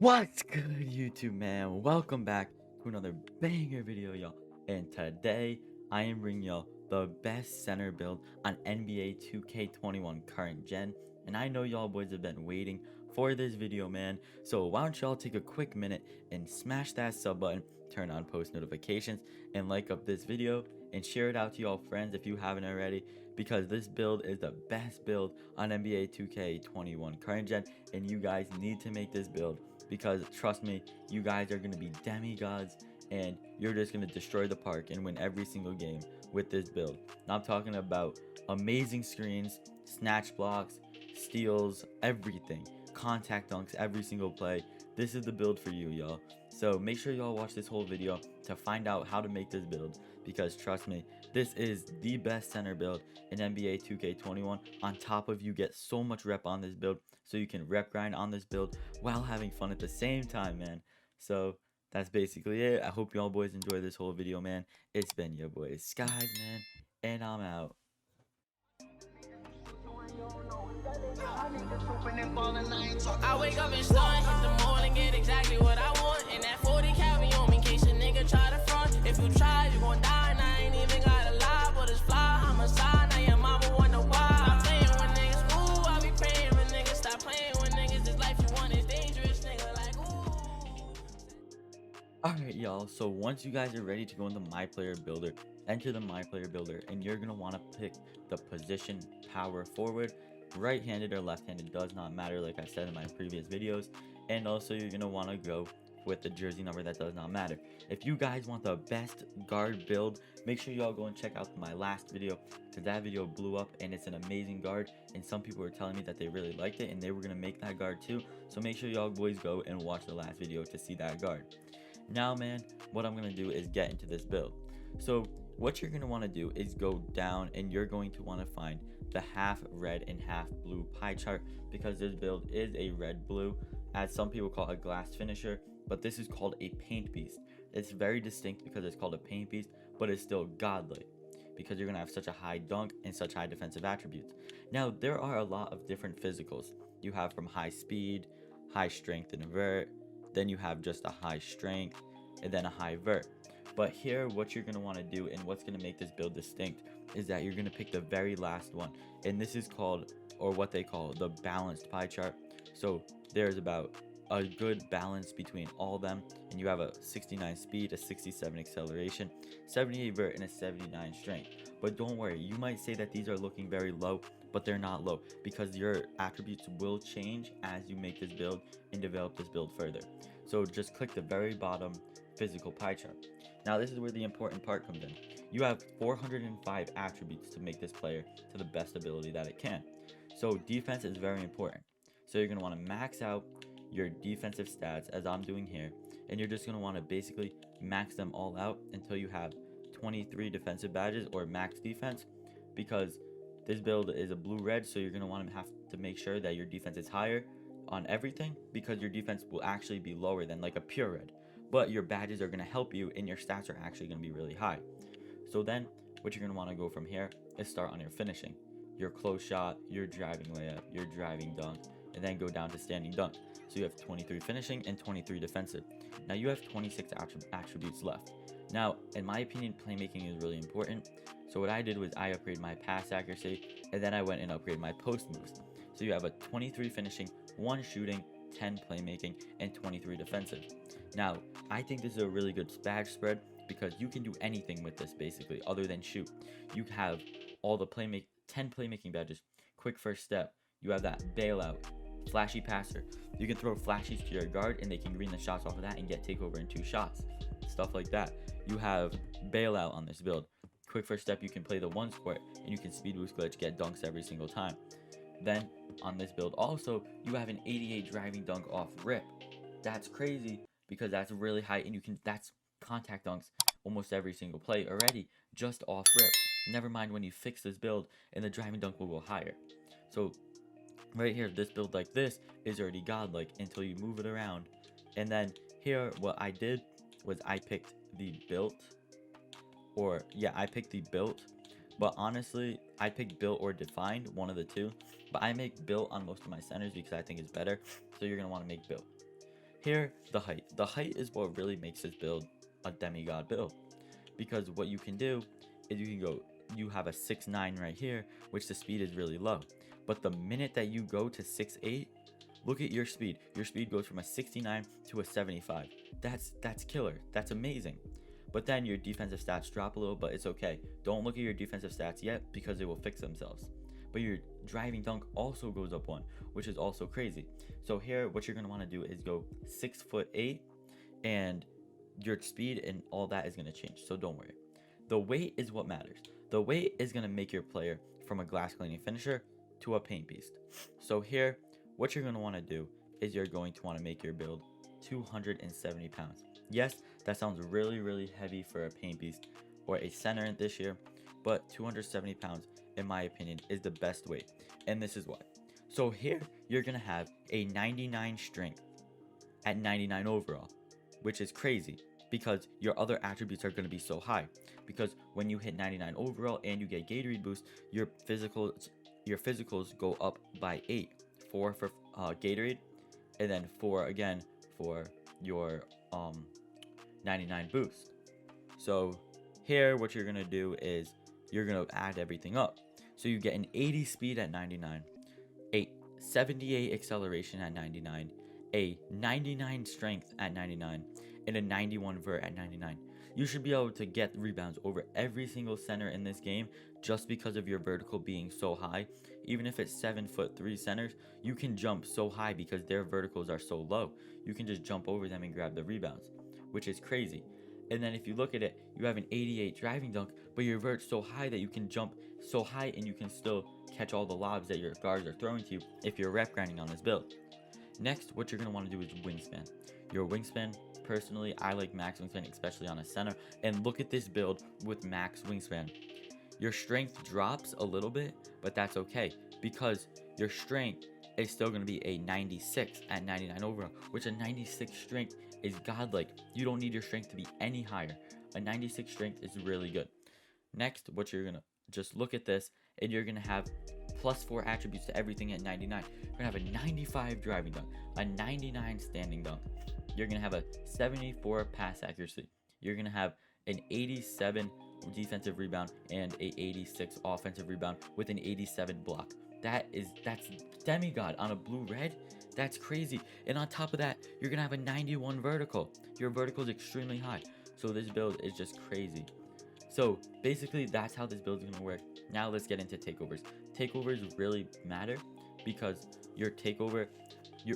What's good, YouTube man? Welcome back to another banger video, y'all. And today I am bringing y'all the best center build on NBA 2K21 current gen. And I know y'all boys have been waiting for this video, man. So why don't y'all take a quick minute and smash that sub button, turn on post notifications, and like up this video and share it out to y'all friends if you haven't already, because this build is the best build on NBA 2K21 current gen, and you guys need to make this build because trust me, you guys are going to be demigods and you're just going to destroy the park and win every single game with this build. Now I'm talking about amazing screens, snatch blocks, steals, everything, contact dunks every single play. This is the build for you, y'all. So make sure y'all watch this whole video to find out how to make this build, because trust me, this is the best center build in NBA 2K21. On top of, you get so much rep on this build, so you can rep grind on this build while having fun at the same time, man. So that's basically it. I hope y'all boys enjoy this whole video, man. It's been your boy Skies, man, and I'm out. I wake up and stunt, hit the mall and get exactly what I want. And that 40 carry on me in case a nigga try to front. If you try, you gon' die, and I ain't even gotta lie. But it's fly, I'm a sign, now your mama wonder why. Stop playing with niggas, ooh, I be praying with niggas. Stop playing with niggas, this life you want is dangerous, nigga, like ooh. Alright, y'all, so once you guys are ready to go into My Player Builder, enter the My Player Builder, and you're going to want to pick the position power forward. Right-handed or left-handed does not matter, like I said in my previous videos. And also, you're going to want to go with the jersey number. That does not matter. If you guys want the best guard build, make sure y'all go and check out my last video, because that video blew up and it's an amazing guard, and some people were telling me that they really liked it and they were going to make that guard too. So make sure y'all boys go and watch the last video to see that guard. Now, man, what I'm going to do is get into this build. So what you're going to want to do is go down, and you're going to want to find the half red and half blue pie chart, because this build is a red blue, as some people call it a glass finisher, but this is called a paint beast. It's very distinct because it's called a paint beast, but it's still godlike because you're going to have such a high dunk and such high defensive attributes. Now, there are a lot of different physicals. You have from high speed, high strength and vert, then you have just a high strength, and then a high vert. But here, what you're going to want to do and what's going to make this build distinct is that you're going to pick the very last one, and this is called, or what they call, the balanced pie chart. So there's about a good balance between all of them, and you have a 69 speed, a 67 acceleration, 78 vert, and a 79 strength. But don't worry, you might say that these are looking very low, but they're not low, because your attributes will change as you make this build and develop this build further. So just click the very bottom physical pie chart. Now this is where the important part comes in. You have 405 attributes to make this player to the best ability that it can. So defense is very important. So you're going to want to max out your defensive stats, as I'm doing here, and you're just going to want to basically max them all out until you have 23 defensive badges or max defense, because this build is a blue-red, so you're going to want to have to make sure that your defense is higher on everything, because your defense will actually be lower than like a pure red, but your badges are going to help you and your stats are actually going to be really high. So then what you're going to want to go from here is start on your finishing, your close shot, your driving layup, your driving dunk, and then go down to standing dunk. So you have 23 finishing and 23 defensive. Now you have 26 attributes left. Now, in my opinion, playmaking is really important. So what I did was I upgraded my pass accuracy, and then I went and upgraded my post moves. So you have a 23 finishing, 1 shooting, 10 playmaking, and 23 defensive. Now, I think this is a really good badge spread, because you can do anything with this basically other than shoot. You have all the 10 playmaking badges, quick first step, you have that bailout, flashy passer. You can throw flashies to your guard and they can green the shots off of that and get takeover in 2 shots. Stuff like that. You have bailout on this build. Quick first step, you can play the 1 square and you can speed boost glitch, get dunks every single time. Then on this build also, you have an 88 driving dunk off rip. That's crazy, because that's really high, and that's contact dunks almost every single play already, just off rip. Never mind when you fix this build and the driving dunk will go higher. So right here, this build like this is already godlike until you move it around. And then here, what I did was I picked the built, but honestly I picked built or defined, one of the two, but I make built on most of my centers because I think it's better. So you're gonna want to make built. Here, the height. The height is what really makes this build a demigod build, because what you can do is you can go, you have a 6'9" right here, which the speed is really low. But the minute that you go to 6'8", look at your speed. Your speed goes from a 69 to a 75. That's killer. That's amazing. But then your defensive stats drop a little, but it's okay. Don't look at your defensive stats yet because they will fix themselves. But your driving dunk also goes up 1, which is also crazy. So here, what you're going to want to do is go 6'8", and your speed and all that is going to change. So don't worry. The weight is what matters. The weight is going to make your player from a glass cleaning finisher to a paint beast. So here, what you're going to want to do is you're going to want to make your build 270 pounds. Yes, that sounds really, really heavy for a paint beast or a center this year, but 270 pounds, in my opinion, is the best weight. And this is why. So here, you're going to have a 99 strength at 99 overall, which is crazy because your other attributes are going to be so high. Because when you hit 99 overall and you get Gatorade boost, your physicals go up by 8. 4 for Gatorade, and then 4 again for your 99 boost. So here, what you're gonna do is you're gonna add everything up. So you get an 80 speed at 99, a 78 acceleration at 99, a 99 strength at 99, and a 91 vert at 99. You should be able to get rebounds over every single center in this game just because of your vertical being so high. Even if it's 7'3" centers, you can jump so high because their verticals are so low. You can just jump over them and grab the rebounds, which is crazy. And then if you look at it, you have an 88 driving dunk, but your vert's so high that you can jump so high and you can still catch all the lobs that your guards are throwing to you if you're rep grinding on this build. Next, what you're going to want to do is wingspan. Your wingspan, personally, I like max wingspan, especially on a center. And look at this build with max wingspan. Your strength drops a little bit, but that's okay because your strength is still going to be a 96 at 99 overall, which a 96 strength is godlike. You don't need your strength to be any higher. A 96 strength is really good. Next, what you're going to just look at this, and you're going to have +4 attributes to everything at 99. You're going to have a 95 driving dunk, a 99 standing dunk. You're going to have a 74 pass accuracy. You're going to have an 87 defensive rebound and a 86 offensive rebound with an 87 block. That's demigod on a blue-red. That's crazy. And on top of that, you're going to have a 91 vertical. Your vertical is extremely high. So this build is just crazy. So basically, that's how this build is going to work. Now let's get into takeovers. Takeovers really matter because your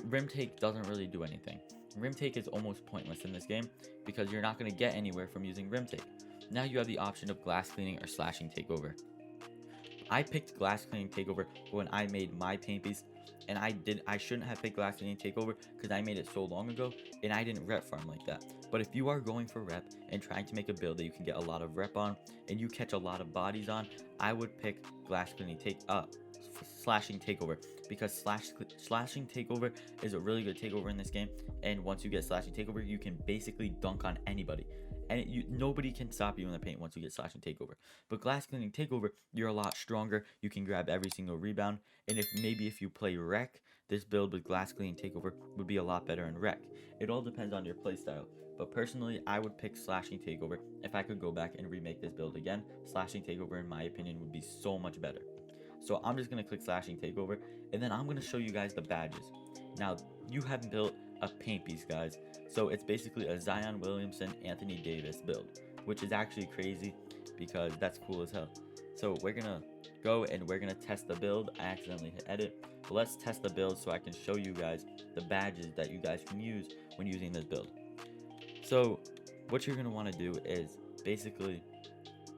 rim take doesn't really do anything. Rim take is almost pointless in this game because you're not going to get anywhere from using rim take. Now you have the option of glass cleaning or slashing takeover. I picked glass cleaning takeover when I made my paint piece, and I shouldn't have picked glass cleaning takeover because I made it so long ago and I didn't rep farm like that. But if you are going for rep and trying to make a build that you can get a lot of rep on and you catch a lot of bodies on, I would pick glass cleaning slashing takeover, because slashing takeover is a really good takeover in this game. And once you get slashing takeover, you can basically dunk on anybody, and nobody can stop you in the paint once you get slashing takeover. But glass cleaning takeover, you're a lot stronger. You can grab every single rebound, and if you play rec, this build with glass cleaning takeover would be a lot better in rec. It all depends on your playstyle. But personally, I would pick slashing takeover. If I could go back and remake this build again, slashing takeover, in my opinion, would be so much better. So I'm just going to click slashing takeover, and then I'm going to show you guys the badges. Now, you have built a paint piece, guys. So it's basically a Zion Williamson, Anthony Davis build, which is actually crazy because that's cool as hell. So we're going to go and we're going to test the build. I accidentally hit edit. But let's test the build so I can show you guys the badges that you guys can use when using this build. So what you're going to want to do is basically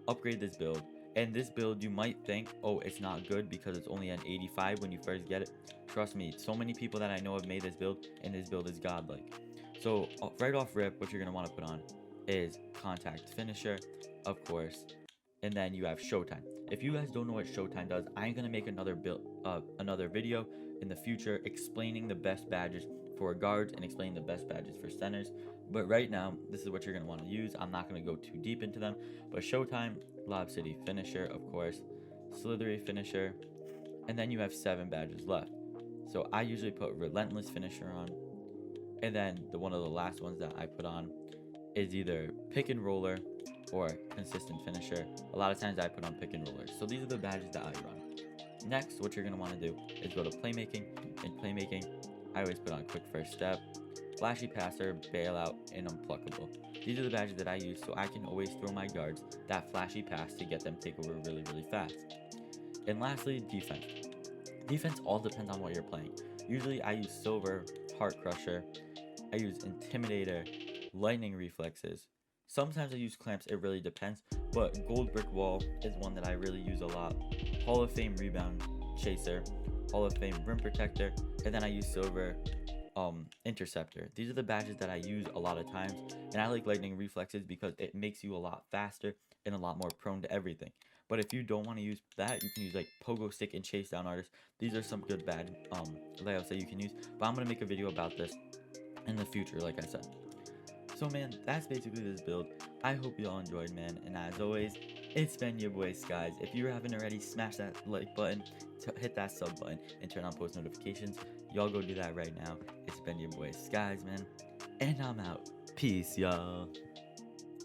upgrade this build. And this build, you might think, oh, it's not good because it's only an 85 when you first get it. Trust me, so many people that I know have made this build, and this build is godlike. So right off rip, what you're going to want to put on is contact finisher, of course, and then you have showtime. If you guys don't know what showtime does, I'm going to make another video in the future explaining the best badges for guards and explaining the best badges for centers. But right now, this is what you're going to want to use. I'm not going to go too deep into them. But showtime, Lob City finisher, of course, Slithery finisher, and then you have 7 badges left. So I usually put relentless finisher on, And then one of the last ones that I put on is either pick and roller or consistent finisher. A lot of times I put on pick and roller. So these are the badges that I run. Next, what you're going to want to do is go to playmaking. In playmaking, I always put on quick first step, flashy passer, bailout, and unpluckable. These are the badges that I use so I can always throw my guards that flashy pass to get them takeover really, really fast. And lastly, defense. Defense all depends on what you're playing. Usually I use silver, heart crusher, I use intimidator, lightning reflexes. Sometimes I use clamps, it really depends, but gold brick wall is one that I really use a lot. Hall of Fame rebound chaser, Hall of Fame rim protector, and then I use silver interceptor. These are the badges that I use a lot of times, and I like lightning reflexes because it makes you a lot faster and a lot more prone to everything. But if you don't want to use that, you can use like pogo stick and chase down artist. These are some good bad layouts that you can use, but I'm gonna make a video about this in the future, like I said. So man, that's basically this build. I hope you all enjoyed, man, and as always, it's been your boy Skies. If you haven't already, smash that like button, hit that sub button, and turn on post notifications. Y'all go do that right now. It's been your boy Skies, man, and I'm out. Peace, y'all.